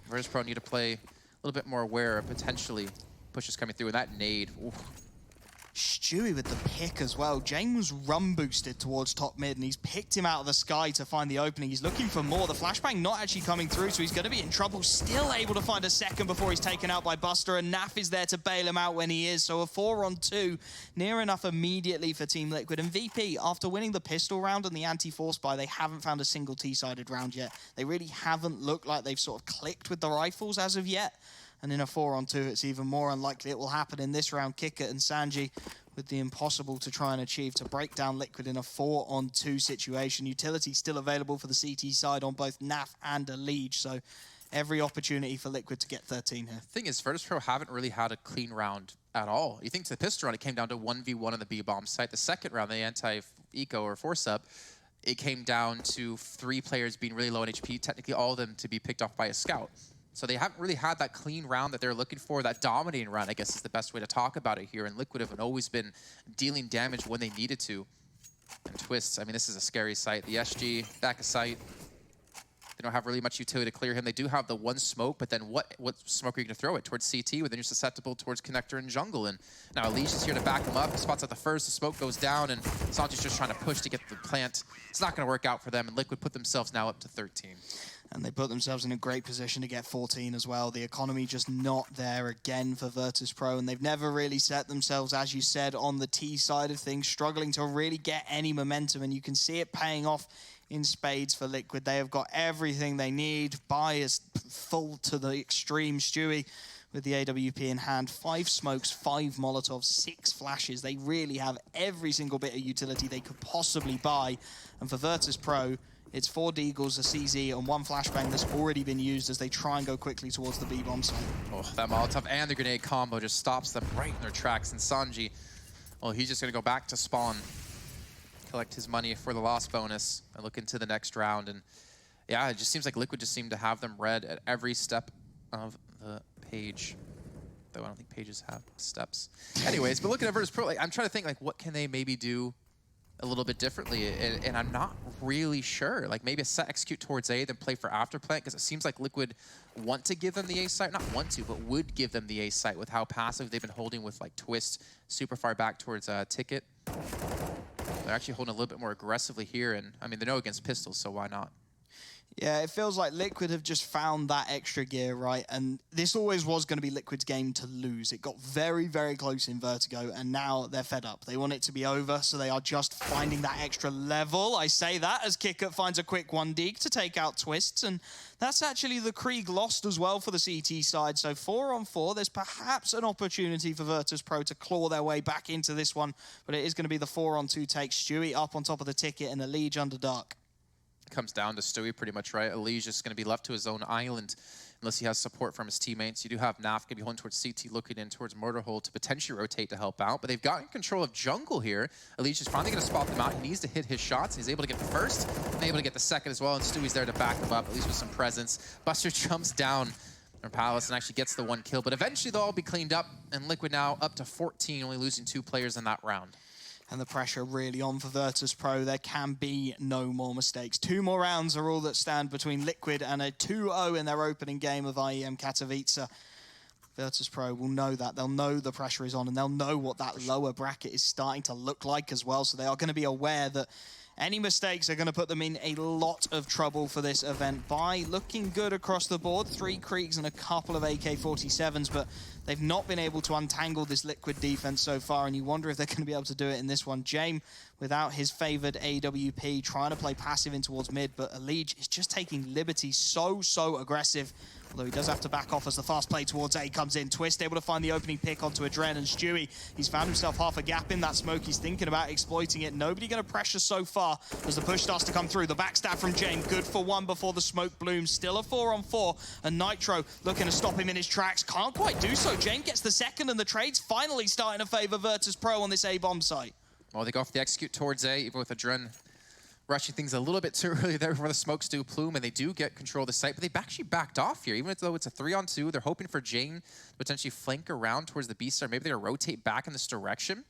Virtus.pro need to play a little bit more aware of potentially pushes coming through. And that nade, ooh.
Stewie with the pick as well. Jane was run boosted towards top mid, and he's picked him out of the sky to find the opening. He's looking for more. The flashbang not actually coming through, so he's going to be in trouble. Still able to find a second before he's taken out by Buster, and Naf is there to bail him out when he is. So a 4-on-2, near enough immediately for Team Liquid. And VP, after winning the pistol round and the anti-force buy, they haven't found a single T-sided round yet. They really haven't looked like they've sort of clicked with the rifles as of yet. And in a 4-on-2, it's even more unlikely it will happen in this round. Kicker and Sanji with the impossible to try and achieve to break down Liquid in a 4-on-2 situation. Utility still available for the CT side on both Naf and Liege, so every opportunity for Liquid to get 13 here.
The thing is, Virtus.pro haven't really had a clean round at all. You think to the pistol round, it came down to 1v1 on the B-bomb site. The second round, the anti-eco or force-up, it came down to 3 players being really low on HP, technically all of them to be picked off by a scout. So they haven't really had that clean round that they're looking for, that dominating round, I guess is the best way to talk about it here. And Liquid have always been dealing damage when they needed to. And Twist, I mean, this is a scary sight. The SG, back of sight. They don't have really much utility to clear him. They do have the one smoke, but then what smoke are you going to throw it? Towards CT, where then you're susceptible towards connector and jungle. And now Alicia is here to back him up. He spots out the first, the smoke goes down, and Sanji's just trying to push to get the plant. It's not going to work out for them, and Liquid put themselves now up to 13.
And they put themselves in a great position to get 14 as well. The economy just not there again for Virtus.pro, and they've never really set themselves, as you said, on the T side of things, struggling to really get any momentum, and you can see it paying off in spades for Liquid. They have got everything they need. Buy is full to the extreme. Stewie with the AWP in hand. 5 smokes, 5 Molotovs, 6 flashes. They really have every single bit of utility they could possibly buy. And for Virtus.pro, it's 4 Deagles, a CZ, and 1 flashbang that's already been used as they try and go quickly towards the B-bomb site.
Oh, that Molotov and the grenade combo just stops them right in their tracks. And Sanji, well, he's just going to go back to spawn, collect his money for the loss bonus, and look into the next round. And yeah, it just seems like Liquid just seemed to have them read at every step of the page. Though I don't think pages have steps. Anyways, but looking at Virtus.pro, like, I'm trying to think, like, what can they maybe do a little bit differently, and I'm not really sure. Like, maybe a set execute towards A, then play for after plant, because it seems like Liquid want to give them the A site, not want to, but would give them the A site with how passive they've been holding with like Twist super far back towards Ticket. They're actually holding a little bit more aggressively here, and I mean, they know against pistols, so why not?
Yeah, it feels like Liquid have just found that extra gear, right? And this always was going to be Liquid's game to lose. It got very, very close in Vertigo, and now they're fed up. They want it to be over, so they are just finding that extra level. I say that as Kickert finds a quick 1 Deeg to take out Twists, and that's actually the Krieg lost as well for the CT side. So 4 on 4, there's perhaps an opportunity for Virtus.pro to claw their way back into this one, but it is going to be the 4 on 2 take. Stewie up on top of the Ticket and a Liege under dark.
Comes down to Stewie pretty much, right? Eli's just going to be left to his own island unless he has support from his teammates. You do have Naf going to be holding towards CT, looking in towards Motorhole to potentially rotate to help out, but they've gotten control of jungle here. Eli's just finally going to spot them out. He needs to hit his shots. He's able to get the first and able to get the second as well, and Stewie's there to back him up, at least with some presence. Buster jumps down from Palace and actually gets the 1 kill, but eventually they'll all be cleaned up, and Liquid now up to 14, only losing 2 players in that round.
And the pressure really on for Virtus.pro. There can be no more mistakes. 2 more rounds are all that stand between Liquid and a 2-0 in their opening game of IEM Katowice. Virtus.pro will know that. They'll know the pressure is on, and they'll know what that lower bracket is starting to look like as well. So they are going to be aware that any mistakes are going to put them in a lot of trouble for this event. By looking good across the board, 3 Kriegs and a couple of AK-47s, but they've not been able to untangle this Liquid defense so far, and you wonder if they're going to be able to do it in this one. Jame, without his favored AWP, trying to play passive in towards mid, but Elige is just taking liberties so aggressive. Although he does have to back off as the fast play towards A comes in. Twist able to find the opening pick onto Adren, and Stewie, he's found himself half a gap in that smoke. He's thinking about exploiting it. Nobody going to pressure so far as the push starts to come through. The backstab from Jane, good for 1 before the smoke blooms. Still a 4 on 4, and Nitro looking to stop him in his tracks. Can't quite do so. Jane gets the second, and the trade's finally starting to favor Virtus.pro on this A-bomb site.
Well, they go for the execute towards A, even with Adren rushing things a little bit too early there before the smokes do plume, and they do get control of the site, but they've actually backed off here. Even though it's a 3-on-2, they're hoping for Jane to potentially flank around towards the B-star. Maybe they're going to rotate back in this direction.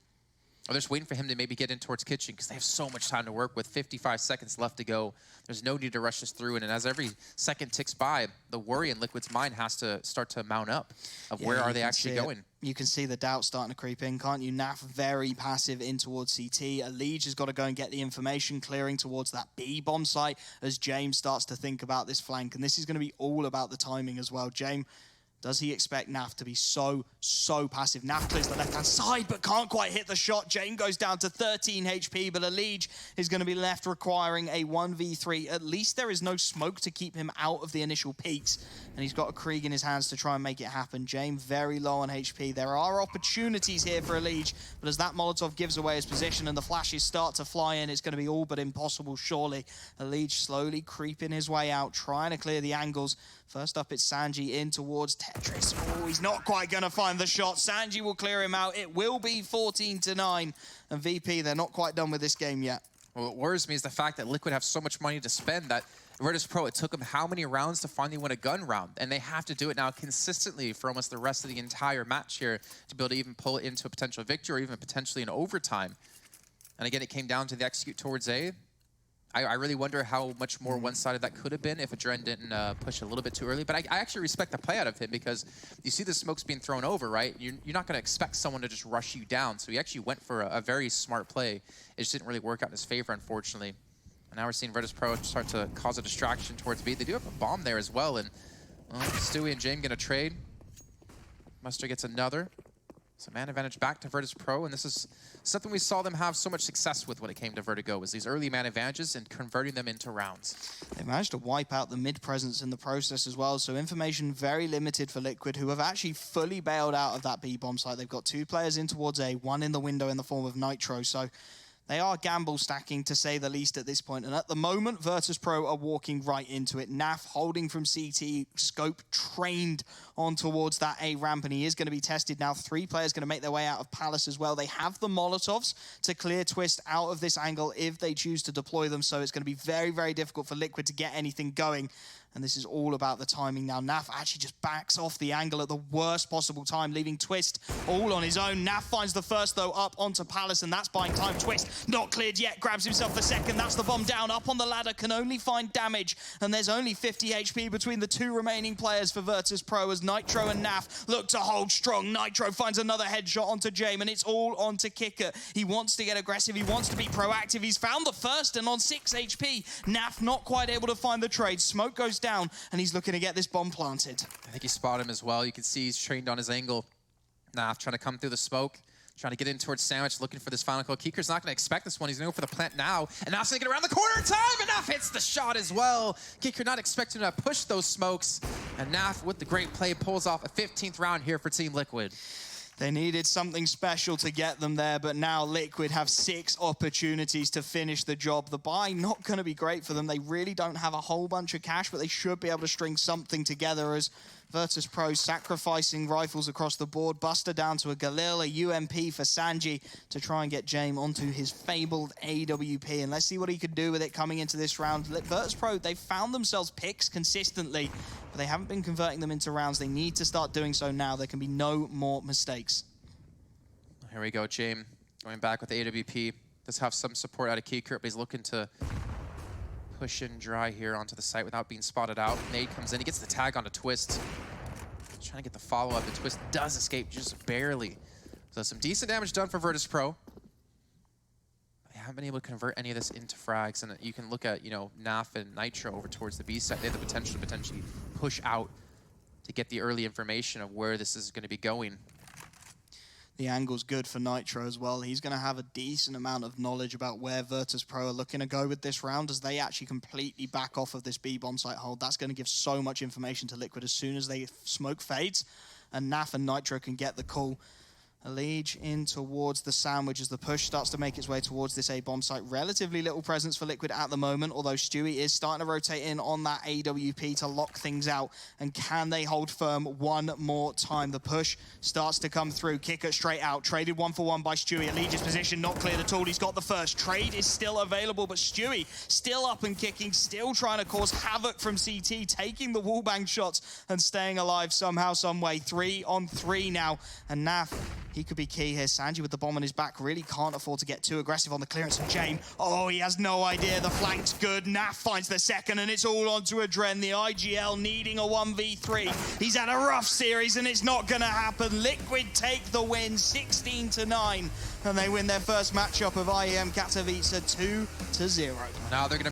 Or they're just waiting for him to maybe get in towards Kitchen, because they have so much time to work with. 55 seconds left to go. There's no need to rush this through, and as every second ticks by, the worry in Liquid's mind has to start to mount up of where are they actually going.
You can see the doubt starting to creep in, can't you? Naf very passive in towards CT. Elige has got to go and get the information, clearing towards that B-bomb site as James starts to think about this flank. And this is going to be all about the timing as well. James, does he expect Naf to be so passive? Naf clears the left-hand side, but can't quite hit the shot. Jane goes down to 13 HP, but Elige is going to be left requiring a 1v3. At least there is no smoke to keep him out of the initial peaks, and he's got a Krieg in his hands to try and make it happen. Jane very low on HP. There are opportunities here for Elige, but as that Molotov gives away his position and the flashes start to fly in, it's going to be all but impossible, surely. Elige slowly creeping his way out, trying to clear the angles. First up, it's Sanji in towards Tetris. Oh, he's not quite going to find the shot. Sanji will clear him out. It will be 14-9. And VP, they're not quite done with this game yet.
Well, what worries me is the fact that Liquid have so much money to spend that Virtus.pro, it took them how many rounds to finally win a gun round? And they have to do it now consistently for almost the rest of the entire match here to be able to even pull it into a potential victory or even potentially an overtime. And again, it came down to the execute towards A. I really wonder how much more one-sided that could have been if Adren didn't push a little bit too early. But I actually respect the play out of him, because you see the smokes being thrown over, right? You're not going to expect someone to just rush you down. So he actually went for a very smart play. It just didn't really work out in his favor, unfortunately. And now we're seeing Virtus.pro start to cause a distraction towards B. They do have a bomb there as well. And Stewie and Jame going to trade. Muster gets another. So man advantage back to Virtus.pro, and this is something we saw them have so much success with when it came to Vertigo, was these early man advantages and converting them into rounds.
They managed to wipe out the mid presence in the process as well, so information very limited for Liquid, who have actually fully bailed out of that B-bomb site. They've got 2 players in towards A, 1 in the window in the form of Nitro, so they are gamble stacking, to say the least, at this point. And at the moment, Virtus.pro are walking right into it. Naf holding from CT, Scope trained on towards that A ramp, and he is going to be tested now. 3 players going to make their way out of Palace as well. They have the Molotovs to clear Twist out of this angle if they choose to deploy them, so it's going to be very, very difficult for Liquid to get anything going. And this is all about the timing now. Naf actually just backs off the angle at the worst possible time, leaving Twist all on his own. Naf finds the first, though, up onto Palace, and that's buying time. Twist not cleared yet, grabs himself the second. That's the bomb down, up on the ladder, can only find damage. And there's only 50 HP between the 2 remaining players for Virtus.pro as Nitro and Naf look to hold strong. Nitro finds another headshot onto Jame, and it's all onto Kicker. He wants to get aggressive, he wants to be proactive. He's found the first, and on 6 HP, Naf not quite able to find the trade. Smoke goes down, and he's looking to get this bomb planted.
I think he spotted him as well. You can see he's trained on his angle. Naf trying to come through the smoke, trying to get in towards Sandwich, looking for this final kill. Kiker's not going to expect this one. He's going to go for the plant now, and Naf's going to get around the corner in time, and Naf hits the shot as well. Kiker not expecting to push those smokes, and Naf, with the great play, pulls off a 15th round here for Team Liquid.
They needed something special to get them there, but now Liquid have 6 opportunities to finish the job. The buy not going to be great for them. They really don't have a whole bunch of cash, but they should be able to string something together as Virtus.pro sacrificing rifles across the board. Buster down to a Galil, a UMP for Sanji to try and get Jame onto his fabled AWP. And let's see what he could do with it coming into this round. Virtus.pro, they've found themselves picks consistently, but they haven't been converting them into rounds. They need to start doing so now. There can be no more mistakes.
Here we go, Jame going back with the AWP. Does have some support out of Kiker, but he's looking to push in dry here onto the site without being spotted out. Nade comes in, he gets the tag onto Twist. He's trying to get the follow-up, and Twist does escape just barely. So some decent damage done for Virtus.pro. They haven't been able to convert any of this into frags, and you can look at, you know, Naf and Nitro over towards the B site. They have the potential to potentially push out to get the early information of where this is going to be going.
The angle's good for Nitro as well. He's going to have a decent amount of knowledge about where Virtus.pro are looking to go with this round as they actually completely back off of this B-bomb site hold. That's going to give so much information to Liquid as soon as they smoke fades and Naf and Nitro can get the call. Elige in towards the sandwich as the push starts to make its way towards this A-bomb site. Relatively little presence for Liquid at the moment, although Stewie is starting to rotate in on that AWP to lock things out. And can they hold firm one more time? The push starts to come through. Kicker straight out. Traded 1-for-1 by Stewie. Elige's position not cleared at all. He's got the first. Trade is still available, but Stewie still up and kicking, still trying to cause havoc from CT, taking the wallbang shots and staying alive somehow, some way. 3-on-3 now. And Naf, he could be key here. Sanji with the bomb on his back really can't afford to get too aggressive on the clearance of Jame. Oh, he has no idea. The flank's good. Naf finds the second, and it's all onto Adren. The IGL needing a 1v3. He's had a rough series, and it's not going to happen. Liquid take the win, 16-9, and they win their first matchup of IEM Katowice 2-0.
Now they're going to